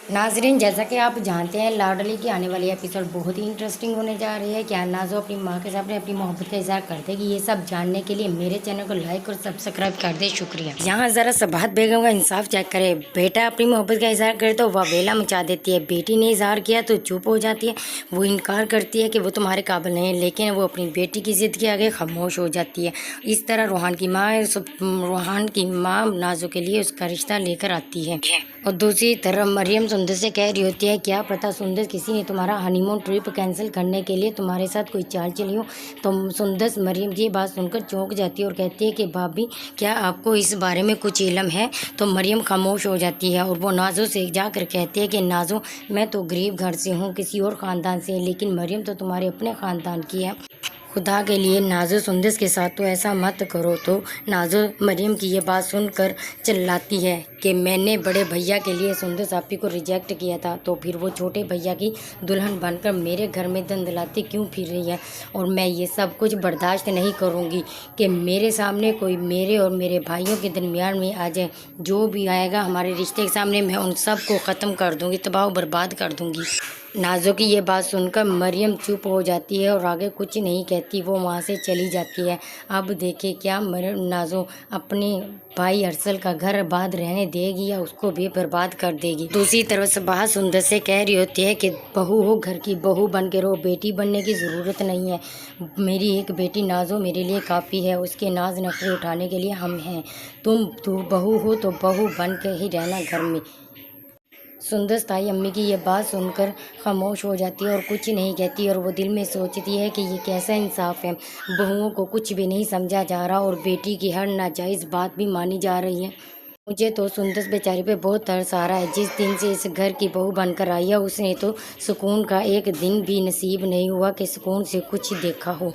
नाजरीन, जैसा कि आप जानते हैं, लाडली की आने वाली एपिसोड बहुत ही इंटरेस्टिंग होने जा रही है। क्या नाजो अपनी माँ के सामने अपनी मोहब्बत का इजहार कर देगी? ये सब जानने के लिए मेरे चैनल को लाइक और सब्सक्राइब कर दे। शुक्रिया। यहाँ जरा सबात बेगम का इंसाफ चेक करे। बेटा अपनी मोहब्बत का इजहार करे तो वह वेला मचा देती है, बेटी ने इजहार किया तो चुप हो जाती है। वो इनकार करती है कि वो तुम्हारे काबिल नहीं है, लेकिन वो अपनी बेटी की जिद के आगे खामोश हो जाती है। इस तरह रूहान की माँ नाजो के लिए उसका रिश्ता लेकर आती है। और दूसरी तरफ मरियम सुंदर से कह रही होती है, क्या पता सुंदर किसी ने तुम्हारा हनीमून ट्रिप कैंसिल करने के लिए तुम्हारे साथ कोई चाल चली हो। तो सुंदर मरियम की बात सुनकर चौंक जाती है और कहती है कि भाभी, क्या आपको इस बारे में कुछ इल्म है? तो मरियम खामोश हो जाती है और वो नाजो से जाकर कहती है कि नाजो, मैं तो गरीब घर से हूँ, किसी और ख़ानदान से, लेकिन मरियम तो तुम्हारे अपने ख़ानदान की है। खुदा के लिए नाजो सुंदस के साथ तो ऐसा मत करो। तो नाजो मरियम की ये बात सुनकर चिल्लाती है कि मैंने बड़े भैया के लिए सुंदस आपी को रिजेक्ट किया था, तो फिर वो छोटे भैया की दुल्हन बनकर मेरे घर में दंदलाती क्यों फिर रही है? और मैं ये सब कुछ बर्दाश्त नहीं करूँगी कि मेरे सामने कोई मेरे और मेरे भाइयों के दरमियान में आ जाए। जो भी आएगा हमारे रिश्ते के सामने, मैं उन सब को ख़त्म कर दूँगी, तबाह बर्बाद कर दूँगी। नाजो की ये बात सुनकर मरियम चुप हो जाती है और आगे कुछ नहीं कहती, वो वहाँ से चली जाती है। अब देखे क्या नाजो अपने भाई अरसल का घर आबाद रहने देगी या उसको भी बर्बाद कर देगी। दूसरी तरफ सबाह सुंदर से कह रही होती है कि बहू हो, घर की बहू बन के रहो, बेटी बनने की ज़रूरत नहीं है। मेरी एक बेटी नाजो मेरे लिए काफ़ी है, उसके नाज नखरे उठाने के लिए हम हैं। तुम तो बहू हो तो बहू बन के ही रहना घर में। सुंदर ताई अम्मी की ये बात सुनकर खामोश हो जाती है और कुछ नहीं कहती, और वो दिल में सोचती है कि ये कैसा इंसाफ है। बहुओं को कुछ भी नहीं समझा जा रहा और बेटी की हर नाजायज़ बात भी मानी जा रही है। मुझे तो सुंदर बेचारी पे बहुत तरस आ रहा है। जिस दिन से इस घर की बहू बनकर आई है, उसने तो सुकून का एक दिन भी नसीब नहीं हुआ कि सुकून से कुछ देखा हो।